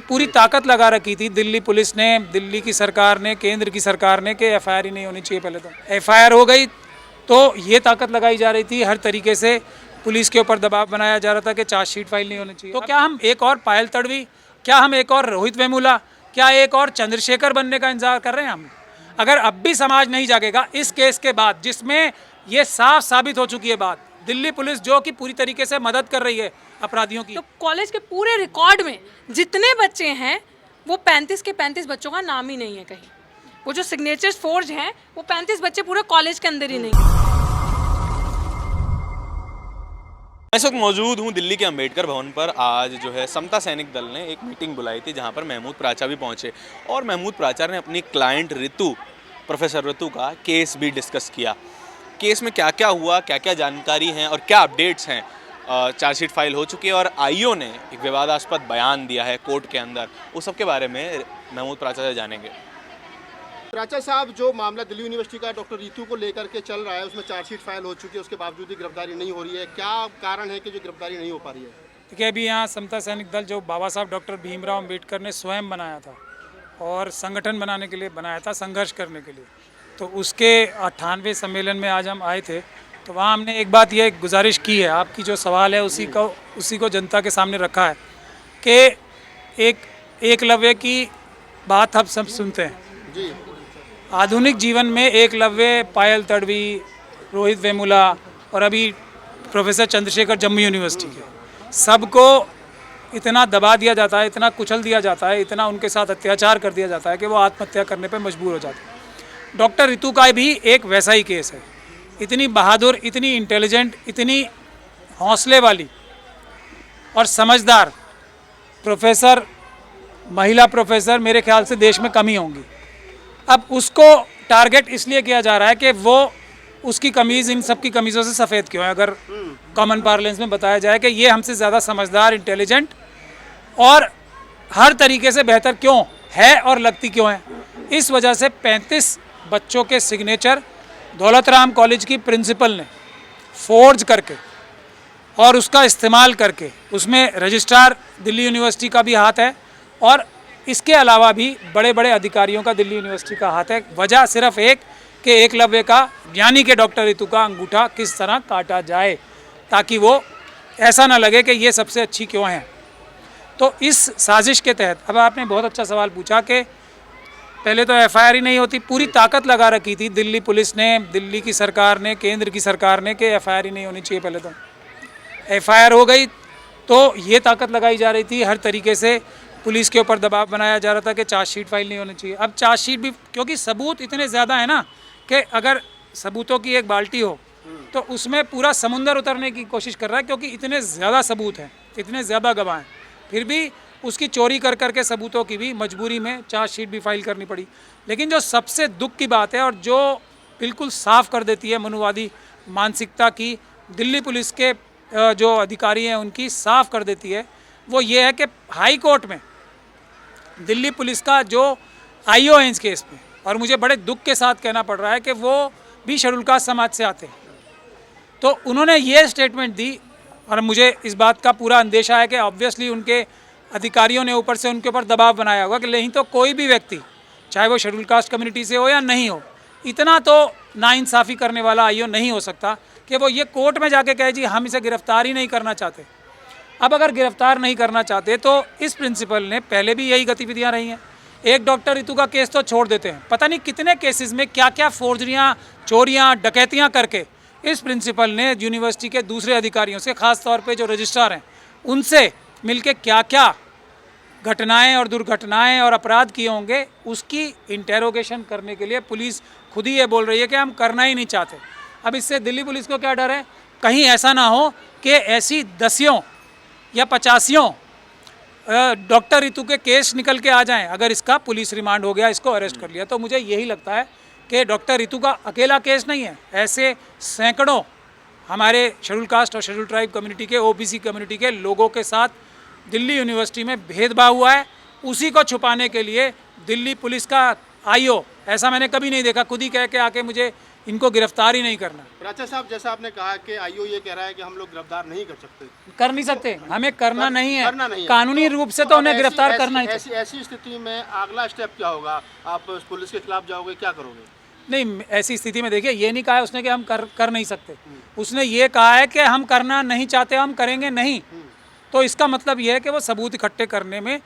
पूरी ताकत लगा रखी थी दिल्ली पुलिस ने, दिल्ली की सरकार ने, केंद्र की सरकार ने कि एफआईआर ही नहीं होनी चाहिए। पहले तो एफआईआर हो गई तो ये ताकत लगाई जा रही थी, हर तरीके से पुलिस के ऊपर दबाव बनाया जा रहा था कि चार्जशीट फाइल नहीं होनी चाहिए। तो क्या हम एक और पायल तड़वी, क्या हम एक और रोहित वेमुला, क्या एक और चंद्रशेखर बनने का इंतजार कर रहे हैं हम? अगर अब भी समाज नहीं जागेगा इस केस के बाद, जिसमें ये साफ साबित हो चुकी है बात, दिल्ली पुलिस जो कि पूरी तरीके से मदद कर रही है अपराधियों की। तो कॉलेज के पूरे रिकॉर्ड में जितने बच्चे हैं वो 35 के 35 बच्चों का नाम ही नहीं है कहीं। वो जो सिग्नेचर्स फोर्ज हैं वो 35 बच्चे पूरे कॉलेज के अंदर ही नहीं। मैं इस वक्त मौजूद हूँ दिल्ली के अंबेडकर भवन पर। आज जो है समता सैनिक दल ने एक मीटिंग बुलाई थी जहाँ पर महमूद प्राचा भी पहुँचे और महमूद प्राचार्य ने अपनी क्लाइंट ऋतु, प्रोफेसर ऋतु का केस भी डिस्कस किया। केस में क्या क्या हुआ, क्या क्या जानकारी हैं और क्या अपडेट्स हैं। चार्जशीट फाइल हो चुकी है और आईओ ने एक विवादास्पद बयान दिया है कोर्ट के अंदर। उस सब के बारे में महमूद प्राचा से जानेंगे। प्राचा साहब, जो मामला दिल्ली यूनिवर्सिटी का डॉक्टर रीतू को लेकर के चल रहा है, उसमें चार्जशीट फाइल हो चुकी है, उसके बावजूद भी गिरफ्तारी नहीं हो रही है, क्या कारण है कि जो गिरफ्तारी नहीं हो पा रही है? देखिए, अभी यहाँ समता सैनिक दल जो बाबा साहब डॉक्टर भीमराव अम्बेडकर ने स्वयं बनाया था और संगठन बनाने के लिए बनाया था, संघर्ष करने के लिए, तो उसके 98वें सम्मेलन में आज हम आए थे। तो वहाँ हमने एक बात ये गुजारिश की है, आपकी जो सवाल है उसी को जनता के सामने रखा है कि एक एकलव्य की बात हम सब सुनते हैं जी। आधुनिक जीवन में एकलव्य, पायल तड़वी, रोहित वेमुला और अभी प्रोफेसर चंद्रशेखर जम्मू यूनिवर्सिटी के, सबको इतना दबा दिया जाता है, इतना कुचल दिया जाता है, इतना उनके साथ अत्याचार कर दिया जाता है कि वो आत्महत्या करने पर मजबूर हो जाते हैं। डॉक्टर ऋतु का भी एक वैसा ही केस है। इतनी बहादुर, इतनी इंटेलिजेंट, इतनी हौसले वाली और समझदार प्रोफेसर, महिला प्रोफेसर मेरे ख्याल से देश में कम ही होंगी। अब उसको टारगेट इसलिए किया जा रहा है कि वो, उसकी कमीज़ इन सब की कमीज़ों से सफ़ेद क्यों है। अगर कॉमन पार्लेंस में बताया जाए कि ये हमसे ज़्यादा समझदार, इंटेलिजेंट और हर तरीके से बेहतर क्यों है और लगती क्यों है, इस वजह से 35 बच्चों के सिग्नेचर दौलत राम कॉलेज की प्रिंसिपल ने फोर्ज करके और उसका इस्तेमाल करके, उसमें रजिस्ट्रार दिल्ली यूनिवर्सिटी का भी हाथ है और इसके अलावा भी बड़े बड़े अधिकारियों का दिल्ली यूनिवर्सिटी का हाथ है। वजह सिर्फ एक कि एकलव्य का, यानी कि डॉक्टर ऋतु का अंगूठा किस तरह काटा जाए ताकि वो ऐसा ना लगे कि ये सबसे अच्छी क्यों है। तो इस साजिश के तहत, अब आपने बहुत अच्छा सवाल पूछा कि पहले तो एफआईआर ही नहीं होती, पूरी ताकत लगा रखी थी दिल्ली पुलिस ने, दिल्ली की सरकार ने, केंद्र की सरकार ने कि एफआईआर ही नहीं होनी चाहिए। पहले तो एफआईआर हो गई तो ये ताकत लगाई जा रही थी, हर तरीके से पुलिस के ऊपर दबाव बनाया जा रहा था कि चार्जशीट फाइल नहीं होनी चाहिए। अब चार्जशीट भी, क्योंकि सबूत इतने ज़्यादा है ना कि अगर सबूतों की एक बाल्टी हो तो उसमें पूरा समुंदर उतरने की कोशिश कर रहा है, क्योंकि इतने ज़्यादा सबूत हैं, इतने ज़्यादा गवाह हैं। फिर भी उसकी चोरी कर करके सबूतों की भी मजबूरी में चार्जशीट भी फाइल करनी पड़ी। लेकिन जो सबसे दुख की बात है और जो बिल्कुल साफ कर देती है मनुवादी मानसिकता की, दिल्ली पुलिस के जो अधिकारी हैं उनकी साफ कर देती है, वो ये है कि हाई कोर्ट में दिल्ली पुलिस का जो आईओ है इस केस में, और मुझे बड़े दुख के साथ कहना पड़ रहा है कि वो भी शेड्यूल कास्ट समाज से आते हैं, तो उन्होंने ये स्टेटमेंट दी और मुझे इस बात का पूरा अंदेशा है कि ऑब्वियसली उनके अधिकारियों ने ऊपर से उनके ऊपर दबाव बनाया होगा कि नहीं तो कोई भी व्यक्ति, चाहे वो शेड्यूल कास्ट कम्युनिटी से हो या नहीं हो, इतना तो नाइंसाफ़ी करने वाला आईओ नहीं हो सकता कि वो ये कोर्ट में जाके कहे जी हम इसे गिरफ्तार ही नहीं करना चाहते। अब अगर गिरफ्तार नहीं करना चाहते तो इस प्रिंसिपल ने पहले भी यही गतिविधियां रही हैं। एक डॉक्टर ऋतु का केस तो छोड़ देते हैं, पता नहीं कितने केसेस में क्या क्या फोर्जरियां, चोरियां, डकैतियां करके इस प्रिंसिपल ने यूनिवर्सिटी के दूसरे अधिकारियों से, ख़ास तौर पे जो रजिस्ट्रार हैं, उनसे मिलके क्या क्या घटनाएं और दुर्घटनाएं और अपराध किए होंगे उसकी इंटेरोगेशन करने के लिए पुलिस खुद ही ये बोल रही है कि हम करना ही नहीं चाहते। अब इससे दिल्ली पुलिस को क्या डर है, कहीं ऐसा ना हो कि ऐसी 10 या 50 डॉक्टर ऋतु के केस निकल के आ जाएं। अगर इसका पुलिस रिमांड हो गया, इसको अरेस्ट कर लिया, तो मुझे यही लगता है कि डॉक्टर ऋतु का अकेला केस नहीं है, ऐसे सैकड़ों हमारे शेड्यूल कास्ट और शेड्यूल ट्राइब कम्युनिटी के, ओबीसी कम्युनिटी के लोगों के साथ दिल्ली यूनिवर्सिटी में भेदभाव हुआ है। उसी को छुपाने के लिए दिल्ली पुलिस का आईओ, ऐसा मैंने कभी नहीं देखा, खुद ही कह के आके मुझे इनको गिरफ्तार ही नहीं करना। प्राचा साहब, जैसा आपने कहा कि आईओ ये कह रहा है कि हम लोग गिरफ्तार नहीं कर सकते, कर नहीं सकते, हमें करना नहीं है, करना नहीं है। कानूनी रूप से तो उन्हें गिरफ्तार करना ही चाहिए। ऐसी स्थिति में अगला स्टेप क्या होगा? आप पुलिस के खिलाफ जाओगे, क्या करोगे? नहीं, ऐसी स्थिति में देखिए, ये नहीं कहा है उसने कि हम कर नहीं सकते, उसने ये कहा है कि हम करना नहीं चाहते, हम करेंगे नहीं। तो इसका मतलब ये है कि वो सबूत इकट्ठे करने में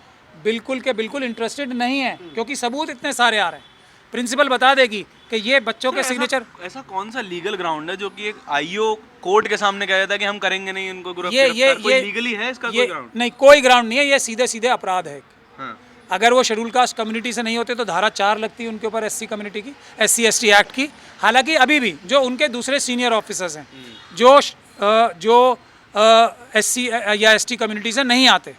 बिल्कुल के बिल्कुल इंटरेस्टेड नहीं है, क्योंकि सबूत इतने सारे आ रहे हैं। प्रिंसिपल बता देगी कि ये बच्चों के सिग्नेचर। ऐसा कौन सा लीगल ग्राउंड है जो कि एक आईओ कोर्ट के सामने कह देता है कि हम करेंगे नहीं इनको कोई लीगली है इसका कोई ग्राउंड? नहीं, कोई ग्राउंड नहीं है, ये सीधे सीधे अपराध है। हाँ। अगर वो शेड्यूल कास्ट कम्युनिटी से नहीं होते तो धारा 4 लगती है उनके ऊपर, SC कम्युनिटी की, SC ST एक्ट की। हालांकि अभी भी जो उनके दूसरे सीनियर ऑफिसर्स हैं जो SC या ST कम्युनिटी से नहीं आते,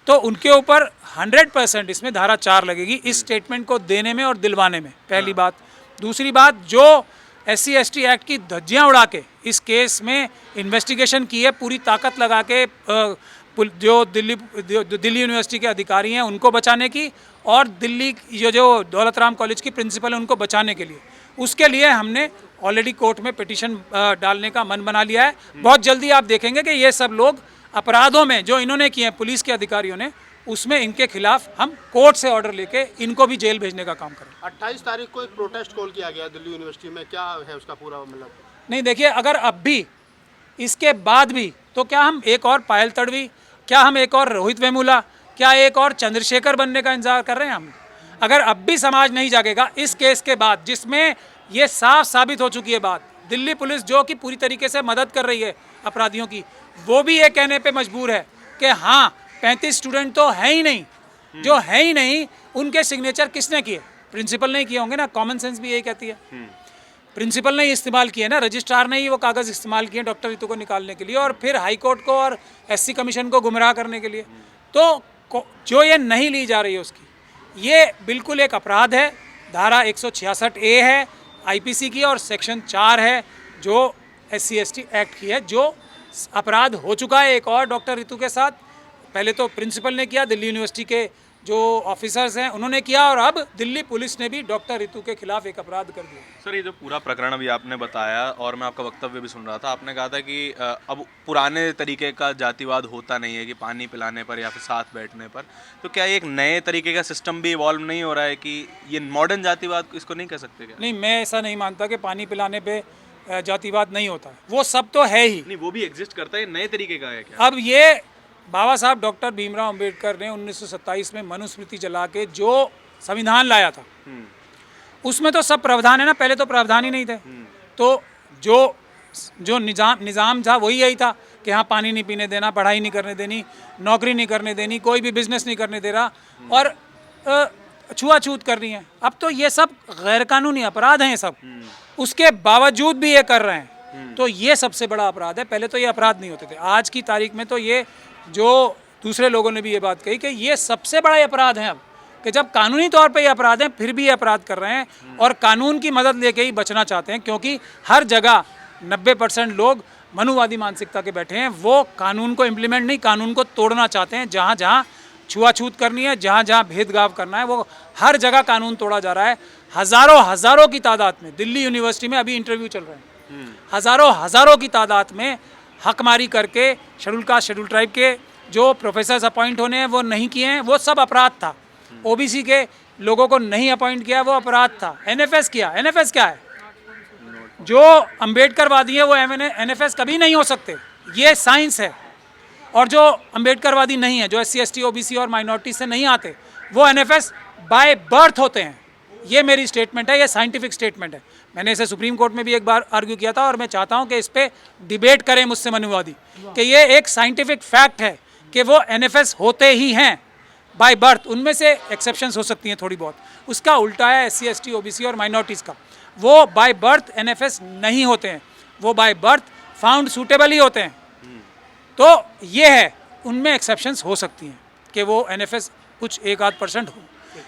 तो उनके ऊपर 100% इसमें धारा 4 लगेगी, इस स्टेटमेंट को देने में और दिलवाने में, पहली बात। दूसरी बात, जो SC ST एक्ट की धज्जियां उड़ा के इस केस में इन्वेस्टिगेशन की है, पूरी ताकत लगा के जो दिल्ली यूनिवर्सिटी के अधिकारी हैं उनको बचाने की, और दिल्ली जो दौलत राम कॉलेज की प्रिंसिपल है उनको बचाने के लिए, उसके लिए हमने ऑलरेडी कोर्ट में पिटीशन डालने का मन बना लिया है। बहुत जल्दी आप देखेंगे कि ये सब लोग अपराधों में जो इन्होंने किए हैं पुलिस के अधिकारियों ने, उसमें इनके खिलाफ हम कोर्ट से ऑर्डर लेके इनको भी जेल भेजने का काम करें। 28 तारीख को एक प्रोटेस्ट कॉल किया गया दिल्ली यूनिवर्सिटी में, क्या है उसका पूरा मतलब? नहीं, देखिए, अगर अब भी इसके बाद भी, तो क्या हम एक और पायल तड़वी, क्या हम एक और रोहित वेमुला, क्या एक और चंद्रशेखर बनने का इंतजार कर रहे हैं हम? अगर अब भी समाज नहीं जागेगा इस केस के बाद, जिसमें ये साफ साबित हो चुकी है बात, दिल्ली पुलिस जो कि पूरी तरीके से मदद कर रही है अपराधियों की, वो भी ये कहने पे मजबूर है कि हाँ 35 स्टूडेंट तो है ही नहीं, जो है ही नहीं उनके सिग्नेचर किसने किए? प्रिंसिपल नहीं किए होंगे ना, कॉमन सेंस भी यही कहती है। प्रिंसिपल ने ही इस्तेमाल किए ना, रजिस्ट्रार ने ही वो कागज़ इस्तेमाल किए डॉक्टर रितु को निकालने के लिए, और फिर हाई कोर्ट को और SC कमीशन को गुमराह करने के लिए। तो जो ये नहीं ली जा रही है उसकी, ये बिल्कुल एक अपराध है। धारा 166A है IPC की, और सेक्शन 4 है जो SC ST एक्ट की है, जो अपराध हो चुका है एक और डॉक्टर रितु के साथ। पहले तो प्रिंसिपल ने किया, दिल्ली यूनिवर्सिटी के जो ऑफिसर्स हैं उन्होंने किया, और अब दिल्ली पुलिस ने भी डॉक्टर रितु के खिलाफ एक अपराध कर दिया। सर, ये जो पूरा प्रकरण अभी आपने बताया, और मैं आपका वक्तव्य भी सुन रहा था, आपने कहा था कि अब पुराने तरीके का जातिवाद होता नहीं है कि पानी पिलाने पर या फिर साथ बैठने पर, तो क्या एक नए तरीके का सिस्टम भी इवॉल्व नहीं हो रहा है कि ये मॉडर्न जातिवाद इसको नहीं कह सकते क्या? नहीं, मैं ऐसा नहीं मानता कि पानी पिलाने पे जातिवाद नहीं होता है, वो सब तो है ही। नहीं, वो भी एग्जिस्ट करता है, नए तरीके का है क्या? अब ये बाबा साहब डॉक्टर भीमराव अंबेडकर ने 1927 में मनुस्मृति जला के जो संविधान लाया था, उसमें तो सब प्रावधान है ना, पहले तो प्रावधान ही नहीं थे। तो जो निज़ाम था वही यही था कि हाँ पानी नहीं पीने देना, पढ़ाई नहीं करने देनी, नौकरी नहीं करने देनी, कोई भी बिजनेस नहीं करने दे रहा, और छुआछूत करनी है। अब तो ये सब गैर कानूनी अपराध हैं सब, उसके बावजूद भी ये कर रहे हैं, तो ये सबसे बड़ा अपराध है। पहले तो ये अपराध नहीं होते थे, आज की तारीख में तो ये, जो दूसरे लोगों ने भी ये बात कही कि ये सबसे बड़ा अपराध है अब, कि जब कानूनी तौर पे ये अपराध हैं फिर भी ये अपराध कर रहे हैं, और कानून की मदद लेके ही बचना चाहते हैं, क्योंकि हर जगह 90% लोग मनुवादी मानसिकता के बैठे हैं। वो कानून को इम्प्लीमेंट नहीं, कानून को तोड़ना चाहते हैं। जहाँ जहाँ छुआछूत करनी है, जहाँ जहाँ भेदभाव करना है, वो हर जगह कानून तोड़ा जा रहा है। हज़ारों की तादाद में दिल्ली यूनिवर्सिटी में अभी इंटरव्यू चल रहे हैं, हज़ारों की तादाद में हकमारी करके शेड्यूल कास्ट शेड्यूल ट्राइब के जो प्रोफेसर्स अपॉइंट होने हैं वो नहीं किए हैं, वो सब अपराध था। OBC के लोगों को नहीं अपॉइंट किया, वो अपराध था। NFS किया, NFS क्या है? जो अम्बेडकरवादी है वो NFS कभी नहीं हो सकते, ये साइंस है। और जो अम्बेडकरवादी नहीं है, जो SC ST OBC और माइनॉरिटी से नहीं आते, वो NFS बाय बर्थ होते हैं। ये मेरी स्टेटमेंट है, ये साइंटिफिक स्टेटमेंट है। मैंने इसे सुप्रीम कोर्ट में भी एक बार आर्ग्यू किया था, और मैं चाहता हूं कि इस पे डिबेट करें मुझसे मनुवादी, कि ये एक साइंटिफिक फैक्ट है कि वो NFS होते ही हैं बाय बर्थ। उनमें से एक्सेप्शंस हो सकती हैं थोड़ी बहुत, उसका उल्टा है SC ST OBC और माइनॉरिटीज़ का। वो बाय बर्थ NFS नहीं होते हैं, वो बाय बर्थ फाउंड सूटेबल ही होते हैं। तो ये है, उनमें एक्सेप्शंस हो सकती हैं कि वो NFS कुछ 1-8% हो,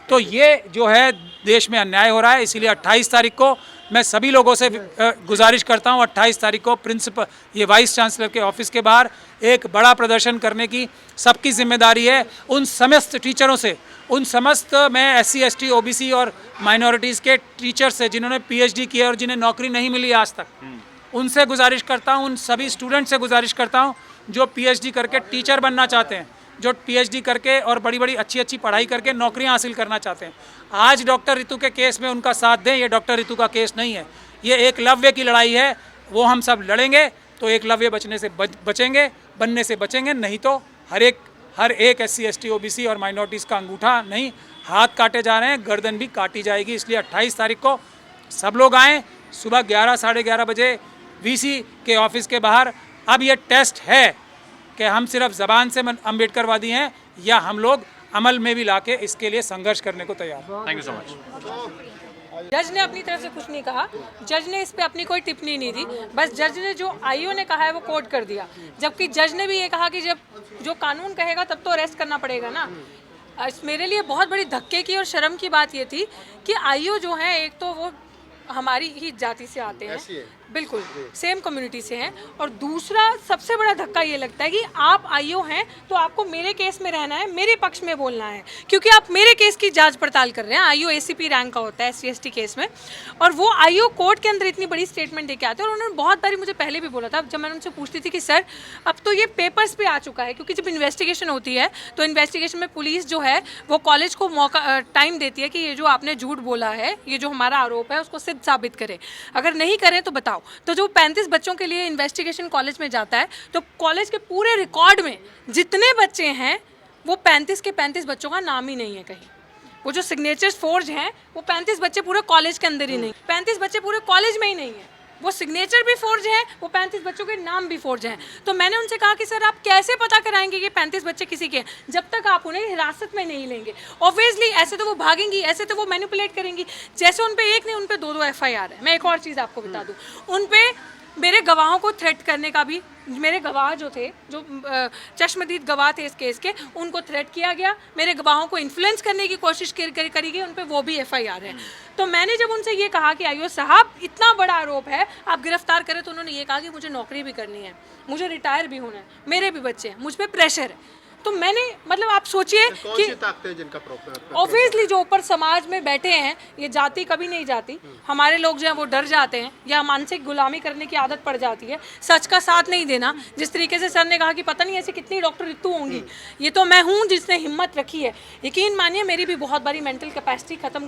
तो ये जो है देश में अन्याय हो रहा है। इसीलिए 28 तारीख को मैं सभी लोगों से गुजारिश करता हूँ, 28 तारीख को प्रिंसिपल ये वाइस चांसलर के ऑफिस के बाहर एक बड़ा प्रदर्शन करने की सबकी जिम्मेदारी है। उन समस्त टीचरों से, उन समस्त मैं SC ST OBC और माइनॉरिटीज़ के टीचर से जिन्होंने PhD किया और जिन्हें नौकरी नहीं मिली आज तक, उनसे गुजारिश करता हूँ, उन सभी स्टूडेंट से गुजारिश करता हूँ जो PhD करके टीचर बनना चाहते हैं, जो PhD करके और बड़ी बड़ी अच्छी अच्छी पढ़ाई करके नौकरियां हासिल करना चाहते हैं। आज डॉक्टर रितु के केस में उनका साथ दें। ये डॉक्टर रितु का केस नहीं है, ये एकलव्य की लड़ाई है। वो हम सब लड़ेंगे तो एकलव्य बचने से बचेंगे, बनने से बचेंगे, नहीं तो हर एक SC ST OBC और माइनॉरिटीज़ का अंगूठा नहीं, हाथ काटे जा रहे हैं, गर्दन भी काटी जाएगी। इसलिए 28 तारीख को सब लोग आएँ सुबह 11 साढ़े 11 बजे VC के ऑफिस के बाहर। अब ये टेस्ट है कि हम सिर्फ ज़बान से अम्बेडकरवादी हैं या हम लोग अमल में भी लाके इसके लिए संघर्ष करने को तैयार हैं। Thank you so much. जज ने अपनी तरफ से कुछ नहीं कहा, जज ने इस पे अपनी कोई टिप्पणी नहीं दी, बस जज ने जो IO ने कहा है वो कोट कर दिया। जबकि जज ने भी ये कहा कि जब जो कानून कहेगा तब तो अरेस्ट करना पड़ेगा ना। मेरे लिए बहुत बड़ी धक्के की और शर्म की बात ये थी कि IO जो है, एक तो वो हमारी ही जाति से आते हैं, बिल्कुल सेम कम्युनिटी से हैं, और दूसरा सबसे बड़ा धक्का ये लगता है कि आप IO हैं तो आपको मेरे केस में रहना है, मेरे पक्ष में बोलना है, क्योंकि आप मेरे केस की जांच पड़ताल कर रहे हैं। IO ACP रैंक का होता है SC ST केस में, और वो IO कोर्ट के अंदर इतनी बड़ी स्टेटमेंट देके आते हैं। और उन्होंने बहुत बारी मुझे पहले भी बोला था, जब मैंने उनसे पूछती थी कि सर अब तो ये पेपर्स पे आ चुका है, क्योंकि जब इन्वेस्टिगेशन होती है तो इन्वेस्टिगेशन में पुलिस जो है वो कॉलेज को मौका टाइम देती है कि ये जो आपने झूठ बोला है, ये जो हमारा आरोप है उसको सिद्ध साबित करें, अगर नहीं करें तो बताओ। तो जो 35 बच्चों के लिए इन्वेस्टिगेशन कॉलेज में जाता है, तो कॉलेज के पूरे रिकॉर्ड में जितने बच्चे हैं वो 35 के 35 बच्चों का नाम ही नहीं है कहीं। वो जो सिग्नेचर्स फोर्ज हैं वो 35 बच्चे पूरे कॉलेज के अंदर ही नहीं, 35 बच्चे पूरे कॉलेज में ही नहीं है। वो सिग्नेचर भी फोर्ज हैं, वो 35 बच्चों के नाम भी फोर्ज हैं। तो मैंने उनसे कहा कि सर आप कैसे पता कराएंगे कि 35 बच्चे किसी के हैं, जब तक आप उन्हें हिरासत में नहीं लेंगे। ऑब्वियसली ऐसे तो वो भागेंगी, ऐसे तो वो मैनिपुलेट करेंगी। जैसे उन पे एक नहीं, उन पे 2 FIR है। मैं एक और चीज़ आपको बता दूँ, उन पे मेरे गवाहों को थ्रेट करने का भी, मेरे गवाह जो थे, जो चश्मदीद गवाह थे इस केस के, उनको थ्रेट किया गया। मेरे गवाहों को इन्फ्लुएंस करने की कोशिश करी गई, उन पे वो भी FIR है। तो मैंने जब उनसे ये कहा कि IO साहब इतना बड़ा आरोप है, आप गिरफ्तार करें, तो उन्होंने ये कहा कि मुझे नौकरी भी करनी है, मुझे रिटायर भी होना है, मेरे भी बच्चे हैं, मुझ पर प्रेशर है। तो मैंने मतलब आप सोचिए कि ऑब्वियसली जो ऊपर समाज में बैठे हैं, ये जाति कभी नहीं जाती, हमारे लोग जो हैं वो डर जाते हैं या मानसिक गुलामी करने की आदत पड़ जाती है, सच का साथ नहीं देना। जिस तरीके से सर ने कहा कि पता नहीं ऐसी कितनी डॉक्टर रितु होंगी, ये तो मैं हूँ जिसने हिम्मत रखी है। यकीन मानिए मेरी भी बहुत बड़ी मेंटल कैपेसिटी ख़त्म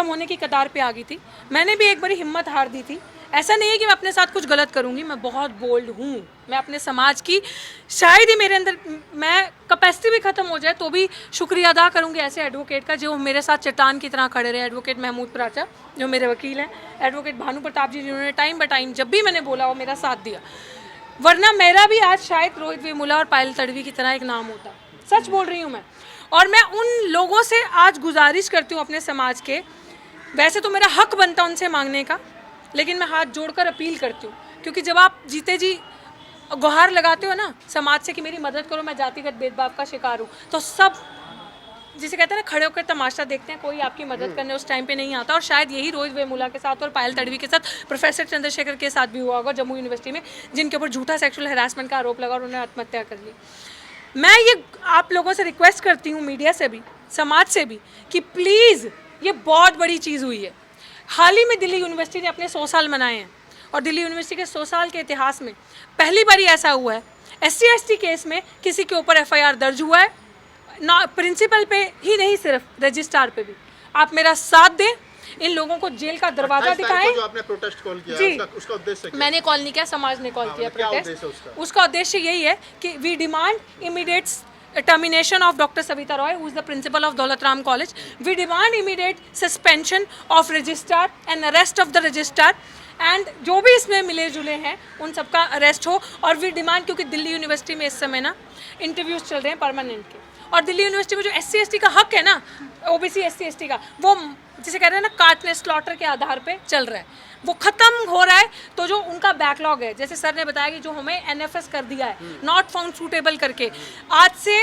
होने की कतार पे आ गई थी। मैंने भी एक बारी हिम्मत हार दी थी। ऐसा नहीं है कि मैं अपने साथ कुछ गलत करूंगी, मैं बहुत बोल्ड हूँ। मैं अपने समाज की, शायद ही मेरे अंदर मैं कैपेसिटी भी ख़त्म हो जाए तो भी शुक्रिया अदा करूंगी ऐसे एडवोकेट का जो मेरे साथ चट्टान की तरह खड़े रहे। एडवोकेट महमूद प्राचा जो मेरे वकील हैं, एडवोकेट भानु प्रताप जी जिन्होंने टाइम ब टाइम जब भी मैंने बोला वो मेरा साथ दिया, वरना मेरा भी आज शायद रोहित वेमुला और पायल तड़वी की तरह एक नाम होता। सच बोल रही हूँ मैं। और मैं उन लोगों से आज गुजारिश करती हूँ अपने समाज के, वैसे तो मेरा हक बनता उनसे मांगने का, लेकिन मैं हाथ जोड़कर अपील करती हूँ, क्योंकि जब आप जीते जी गुहार लगाते हो ना समाज से कि मेरी मदद करो, मैं जातिगत भेदभाव का शिकार हूँ, तो सब जिसे कहते हैं ना खड़े होकर तमाशा देखते हैं, कोई आपकी मदद करने उस टाइम पे नहीं आता। और शायद यही रोहित वेमुला के साथ और पायल तड़वी के साथ, प्रोफेसर चंद्रशेखर के साथ भी हुआ होगा जम्मू यूनिवर्सिटी में, जिनके ऊपर झूठा सेक्सुअल हैरासमेंट का आरोप लगा और उन्होंने आत्महत्या कर ली। मैं ये आप लोगों से रिक्वेस्ट करती हूँ, मीडिया से भी, समाज से भी, कि प्लीज़ ये बहुत बड़ी चीज़ हुई है। हाल ही में दिल्ली यूनिवर्सिटी ने अपने 100 साल मनाए हैं, और दिल्ली यूनिवर्सिटी के 100 साल के इतिहास में पहली बार ऐसा हुआ है SC ST केस में किसी के ऊपर FIR दर्ज हुआ है, ना प्रिंसिपल पे ही नहीं, सिर्फ रजिस्ट्रार पे भी। आप मेरा साथ दें, इन लोगों को जेल का दरवाजा दिखाएं। जो आपने प्रोटेस्ट कॉल किया जी, उसका उद्देश्य क्या? मैंने कॉल नहीं किया, समाज ने कॉल किया प्रोटेस्ट। उसका उद्देश्य यही है कि we demand immediate termination of Dr. Savita Roy, who is the principal of Daulat Ram College. We demand immediate suspension of registrar and arrest of the registrar, and जो भी इसमें मिले जुले हैं उन सबका अरेस्ट हो। और वी डिमांड, क्योंकि दिल्ली यूनिवर्सिटी में इस समय ना इंटरव्यूज चल रहे हैं परमानेंट के, और दिल्ली यूनिवर्सिटी में जो SC ST का हक है ना, OBC SC ST का, वो जिसे कह रहे हैं ना काटने स्लॉटर के आधार पे चल रहा है, वो ख़त्म हो रहा है। तो जो उनका बैकलॉग है, जैसे सर ने बताया कि जो हमें NFS कर दिया है, नॉट फाउंड सूटेबल करके, आज से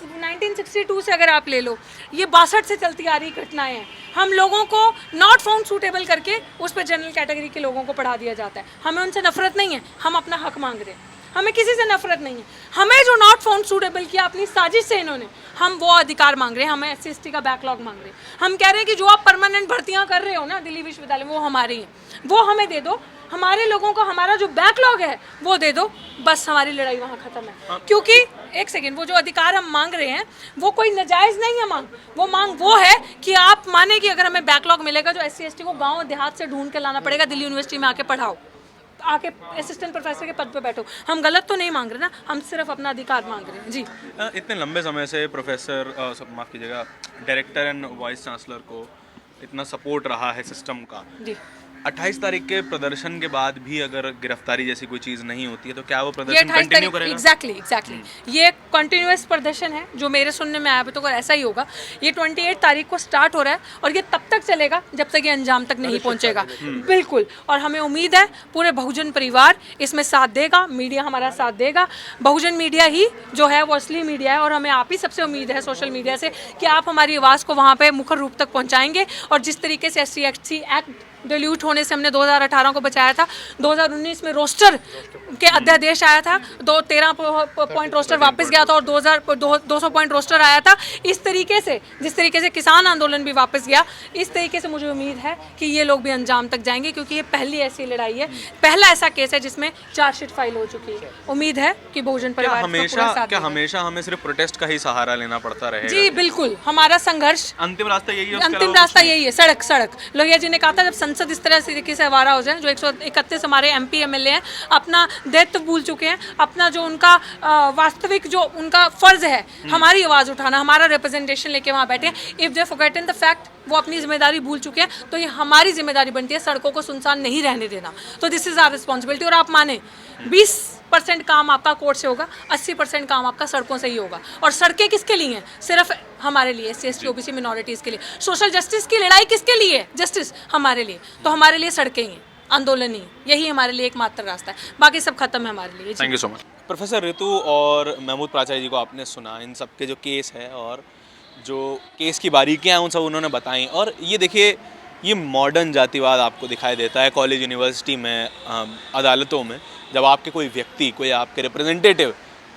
1962 से अगर आप ले लो, ये 62 से चलती आ रही घटनाएं हैं। हम लोगों को नॉट फाउंड सूटेबल करके उस पर जनरल कैटेगरी के लोगों को पढ़ा दिया जाता है। हमें उनसे नफरत नहीं है, हम अपना हक मांग रहे हैं, हमें किसी से नफरत नहीं है। हमें जो नॉट फाउंड सूटेबल किया अपनी साजिश से इन्होंने, हम वो अधिकार मांग रहे हैं। हमें SC/ST का बैकलॉग मांग रहे हैं। हम कह रहे हैं कि जो आप परमानेंट भर्तियां कर रहे हो ना दिल्ली विश्वविद्यालय में, वो हमारी हैं, वो हमें दे दो। हमारे लोगों को हमारा जो बैकलॉग है वो दे दो, बस हमारी लड़ाई वहाँ खत्म है। क्योंकि एक सेकेंड, वो जो अधिकार हम मांग रहे हैं वो कोई नाजायज़ नहीं है मांग। वो मांग वो है कि आप माने कि अगर हमें बैकलॉग मिलेगा जो SC/ST को गाँव देहात से ढूंढ के लाना पड़ेगा, दिल्ली यूनिवर्सिटी में आके पढ़ाओ, आके असिस्टेंट प्रोफेसर के पद पे बैठो। हम गलत तो नहीं मांग रहे ना, हम सिर्फ अपना अधिकार मांग रहे हैं। जी, इतने लंबे समय से प्रोफेसर माफ़ कीजिएगा, डायरेक्टर एंड वाइस चांसलर को इतना सपोर्ट रहा है सिस्टम का। जी, 28 तारीख के प्रदर्शन के बाद भी अगर गिरफ्तारी जैसी कोई चीज़ नहीं होती है तो क्या वो ये प्रदर्शन 28 कंटिन्यू तारीख, करेगा? एग्जैक्टली ये कंटिन्यूअस प्रदर्शन है जो मेरे सुनने में आया अभी तो, अगर ऐसा ही होगा। ये 28 तारीख को स्टार्ट हो रहा है और ये तब तक चलेगा जब तक ये अंजाम तक नहीं पहुंचेगा। बिल्कुल, और हमें उम्मीद है पूरे बहुजन परिवार इसमें साथ देगा, मीडिया हमारा साथ देगा। बहुजन मीडिया ही जो है वो असली मीडिया है और हमें आप ही सबसे उम्मीद है सोशल मीडिया से कि आप हमारी आवाज़ को वहाँ पे मुखर रूप तक पहुँचाएंगे। और जिस तरीके से SC/ST एक्ट डिल्यूट होने से हमने 2018 को बचाया था, 2019 में रोस्टर के अध्यादेश आया था, 13 पॉइंट रोस्टर वापस गया था और 200 पॉइंट रोस्टर आया था। इस तरीके से जिस तरीके से किसान आंदोलन भी वापस गया, इस तरीके से मुझे उम्मीद है कि ये लोग भी अंजाम तक जाएंगे, क्योंकि ये पहली ऐसी लड़ाई है, पहला ऐसा केस है जिसमें चार्जशीट फाइल हो चुकी है। उम्मीद है कि बहुजन परिवार हमेशा हमें सिर्फ प्रोटेस्ट का ही सहारा लेना पड़ता रहेगा? जी बिल्कुल, हमारा संघर्ष अंतिम रास्ता यही है, अंतिम रास्ता यही है, सड़क। लोहिया जी ने कहा था जब संसद इस तरह तरीके से आवारा हो जाए, जो 131 हमारे MP MLA हैं अपना दायित्व भूल चुके हैं, अपना जो उनका वास्तविक जो उनका फर्ज है हमारी आवाज़ उठाना, हमारा रिप्रेजेंटेशन लेके वहाँ बैठे हैं, if they forgotten the fact, वो अपनी जिम्मेदारी भूल चुके हैं, तो ये हमारी जिम्मेदारी बनती है सड़कों को सुनसान नहीं रहने देना। तो दिस इज़ आवर रिस्पॉन्सिबिलिटी। और आप माने 20% काम आपका कोर्ट से होगा, 80% काम आपका सड़कों से ही होगा। और सड़कें किसके लिए हैं? सिर्फ हमारे लिए, SC/ST OBC मिनॉरिटीज़ के लिए। सोशल जस्टिस की लड़ाई किसके लिए है? जस्टिस हमारे लिए। तो हमारे लिए सड़कें ही हैं, आंदोलन ही, यही हमारे लिए एकमात्र रास्ता है, बाकी सब खत्म है हमारे लिए। Thank you so much. Professor Ritu और महमूद प्राचार्य जी को आपने सुना, इन सब के जो केस है और जो केस की बारीकियाँ हैं उन सब उन्होंने बताई। और ये देखिए, ये मॉडर्न जातिवाद आपको दिखाई देता है कॉलेज यूनिवर्सिटी में, अदालतों में, जब आपके कोई व्यक्ति, कोई आपके रिप्रेजेंटेटिव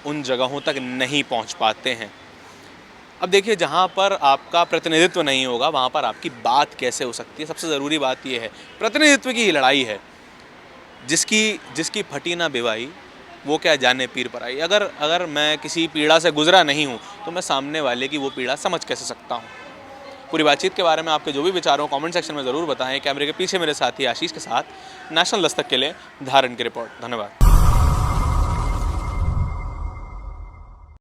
उन जगहों तक नहीं पहुंच पाते हैं। अब देखिए, जहां पर आपका प्रतिनिधित्व नहीं होगा वहां पर आपकी बात कैसे हो सकती है? सबसे ज़रूरी बात यह है, प्रतिनिधित्व की ही लड़ाई है। जिसकी फटी ना बिवाई वो क्या जाने पीर पर आई। अगर मैं किसी पीड़ा से गुजरा नहीं हूँ तो मैं सामने वाले की वो पीड़ा समझ कैसे सकता हूँ? पूरी बातचीत के बारे में आपके जो भी विचार हो कमेंट सेक्शन में ज़रूर बताएं। कैमरे के पीछे मेरे साथी आशीष के साथ नेशनल दस्तक के लिए धारण की रिपोर्ट। धन्यवाद।